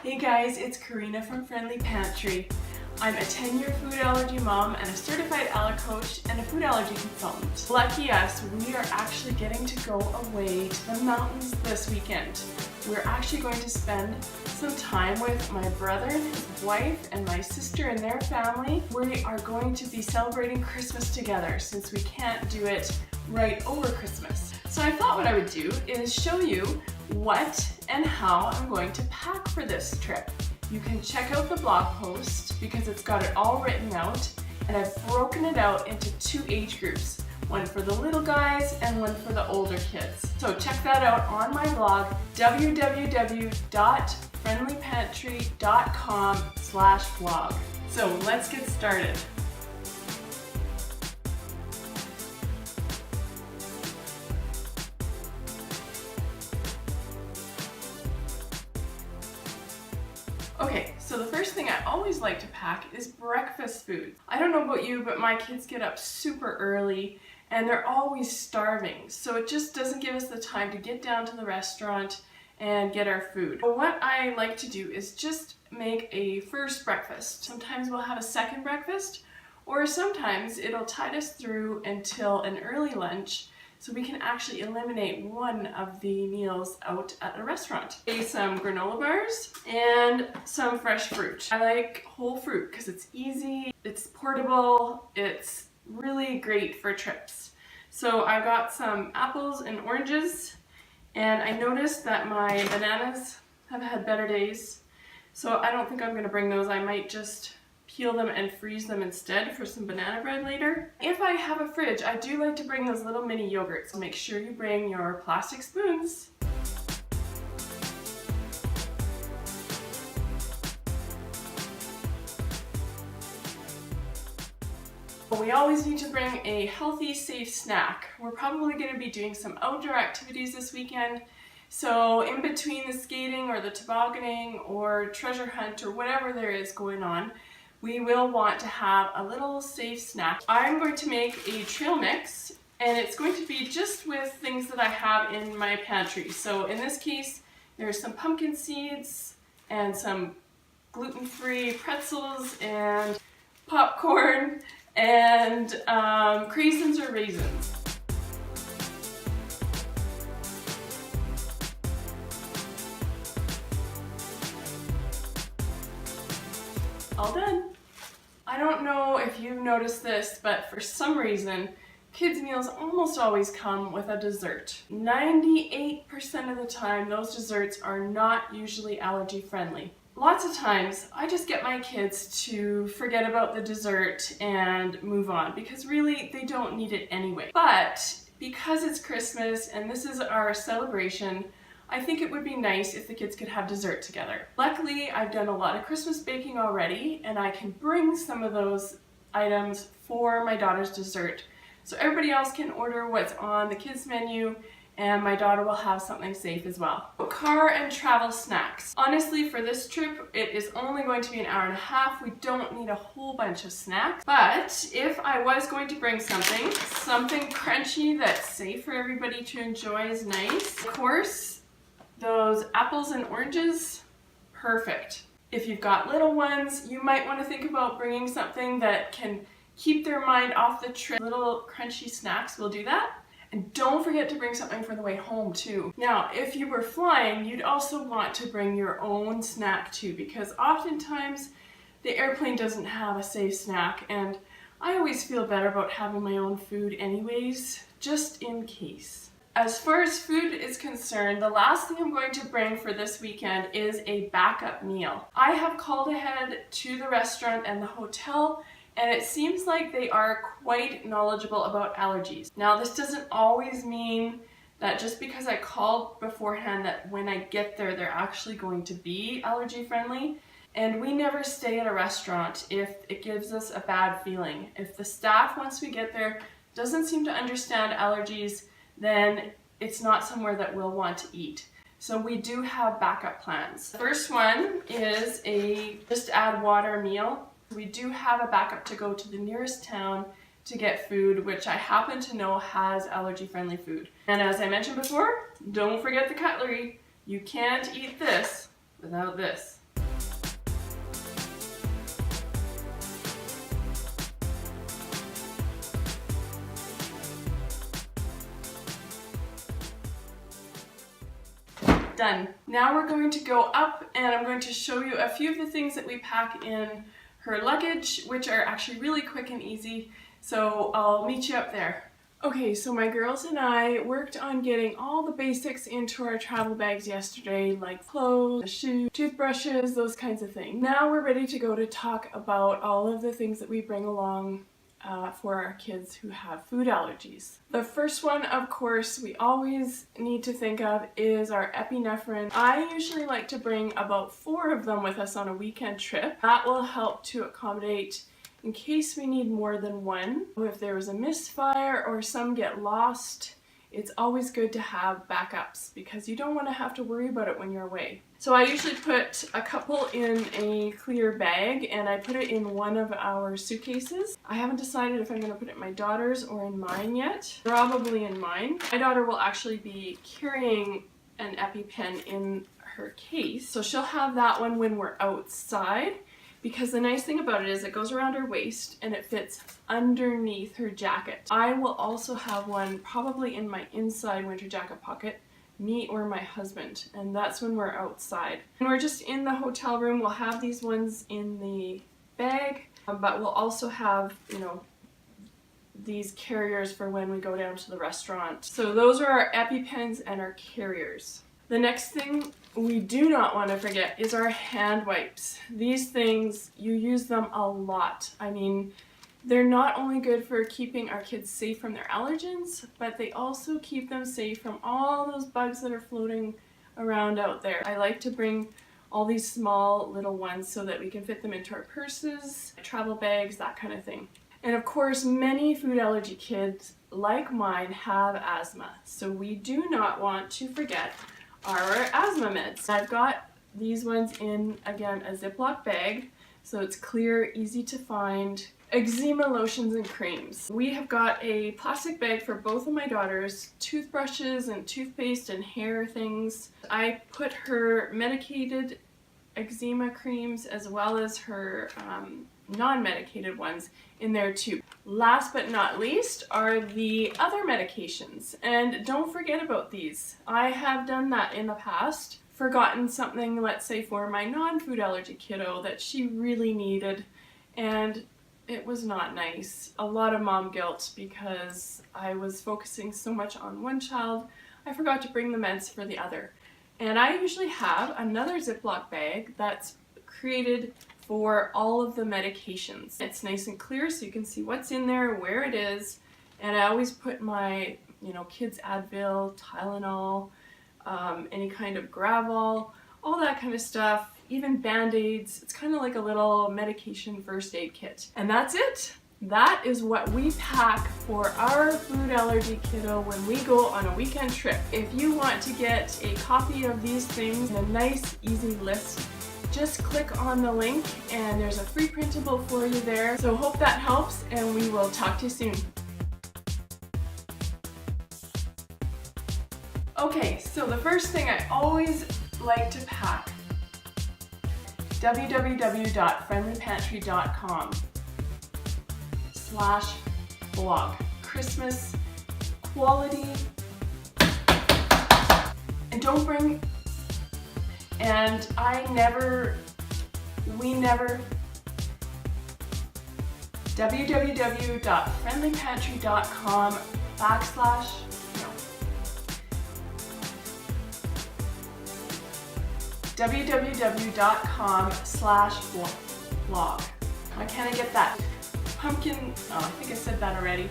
Hey guys, it's Karina from Friendly Pantry. I'm a 10-year food allergy mom and a certified allergy coach and a food allergy consultant. Lucky us, we are actually getting to go away to the mountains this weekend. We're actually going to spend some time with my brother and his wife and my sister and their family. We are going to be celebrating Christmas together since we can't do it right over Christmas. So I thought what I would do is show you what and how I'm going to pack for this trip. You can check out the blog post because it's got it all written out, and I've broken it out into 2 age groups, one for the little guys and one for the older kids. So check that out on my blog, www.friendlypantry.com/blog. So let's get started. Okay, so the first thing I always like to pack is breakfast food. I don't know about you, but my kids get up super early and they're always starving. So it just doesn't give us the time to get down to the restaurant and get our food. But what I like to do is just make a first breakfast. Sometimes we'll have a second breakfast, or sometimes it'll tide us through until an early lunch, so we can actually eliminate one of the meals out at a restaurant. Some granola bars and some fresh fruit. I like whole fruit because it's easy, it's portable, it's really great for trips. So I got some apples and oranges, and I noticed that my bananas have had better days. So I don't think I'm gonna bring those. I might just peel them and freeze them instead for some banana bread later. If I have a fridge, I do like to bring those little mini yogurts. So make sure you bring your plastic spoons. We always need to bring a healthy, safe snack. We're probably going to be doing some outdoor activities this weekend. So in between the skating or the tobogganing or treasure hunt or whatever there is going on, we will want to have a little safe snack. I'm going to make a trail mix, and it's going to be just with things that I have in my pantry. So in this case, there's some pumpkin seeds and some gluten-free pretzels and popcorn and craisins or raisins. All done. I don't know if you've noticed this, but for some reason, kids' meals almost always come with a dessert. 98% of the time, those desserts are not usually allergy friendly. Lots of times, I just get my kids to forget about the dessert and move on because really, they don't need it anyway. But because it's Christmas and this is our celebration, I think it would be nice if the kids could have dessert together. Luckily, I've done a lot of Christmas baking already, and I can bring some of those items for my daughter's dessert. So everybody else can order what's on the kids' menu, and my daughter will have something safe as well. Car and travel snacks. Honestly, for this trip, it is only going to be an hour and a half. We don't need a whole bunch of snacks. But if I was going to bring something crunchy that's safe for everybody to enjoy is nice. Of course, those apples and oranges, perfect. If you've got little ones, you might want to think about bringing something that can keep their mind off the trip. Little crunchy snacks will do that. And don't forget to bring something for the way home too. Now, if you were flying, you'd also want to bring your own snack too, because oftentimes the airplane doesn't have a safe snack, and I always feel better about having my own food anyways, just in case. As far as food is concerned, the last thing I'm going to bring for this weekend is a backup meal. I have called ahead to the restaurant and the hotel, and it seems like they are quite knowledgeable about allergies. Now, this doesn't always mean that just because I called beforehand that when I get there, they're actually going to be allergy friendly. And we never stay at a restaurant if it gives us a bad feeling. If the staff, once we get there, doesn't seem to understand allergies, then it's not somewhere that we'll want to eat. So we do have backup plans. The first one is a just add water meal. We do have a backup to go to the nearest town to get food, which I happen to know has allergy-friendly food. And as I mentioned before, don't forget the cutlery. You can't eat this without this. done. Now we're going to go up and I'm going to show you a few of the things that we pack in her luggage, which are actually really quick and easy. So I'll meet you up there. Okay, so my girls and I worked on getting all the basics into our travel bags yesterday, like clothes, shoes, toothbrushes, those kinds of things. Now we're ready to go to talk about all of the things that we bring along for our kids who have food allergies. The first one, of course, we always need to think of is our epinephrine. I usually like to bring about 4 of them with us on a weekend trip. That will help to accommodate in case we need more than one. If there was a misfire or some get lost, it's always good to have backups because you don't want to have to worry about it when you're away. So I usually put a couple in a clear bag and I put it in one of our suitcases. I haven't decided if I'm going to put it in my daughter's or in mine yet. Probably in mine. My daughter will actually be carrying an EpiPen in her case, so she'll have that one when we're outside. Because the nice thing about it is it goes around her waist and it fits underneath her jacket. I will also have one probably in my inside winter jacket pocket, me or my husband, and that's when we're outside. When we're just in the hotel room, we'll have these ones in the bag, but we'll also have, you know, these carriers for when we go down to the restaurant. So those are our EpiPens and our carriers. The next thing we do not want to forget is our hand wipes. These things, you use them a lot. I mean, they're not only good for keeping our kids safe from their allergens, but they also keep them safe from all those bugs that are floating around out there. I like to bring all these small little ones so that we can fit them into our purses, travel bags, that kind of thing. And of course, many food allergy kids, like mine, have asthma. So we do not want to forget our asthma meds. I've got these ones in, again, a Ziploc bag, so it's clear, easy to find. Eczema lotions and creams. We have got a plastic bag for both of my daughters, toothbrushes and toothpaste and hair things. I put her medicated eczema creams as well as her non-medicated ones in there too. Last but not least are the other medications, and don't forget about these. I have done that in the past, forgotten something, let's say for my non-food allergy kiddo that she really needed, and it was not nice. A lot of mom guilt because I was focusing so much on one child, I forgot to bring the meds for the other. And I usually have another Ziploc bag that's created for all of the medications. It's nice and clear so you can see what's in there, where it is, and I always put my, kids Advil, Tylenol, any kind of Gravol, all that kind of stuff, even Band-Aids. It's kind of like a little medication first aid kit. And that's it. That is what we pack for our food allergy kiddo when we go on a weekend trip. If you want to get a copy of these things in a nice, easy list, just click on the link and there's a free printable for you there. So hope that helps and we will talk to you soon. Okay, so the first thing I always like to pack, www.friendlypantry.com/blog. Christmas quality, and don't bring, and we never, www.friendlypantry.com www.com/blog. Why can't I get that? Pumpkin, oh, I think I said that already.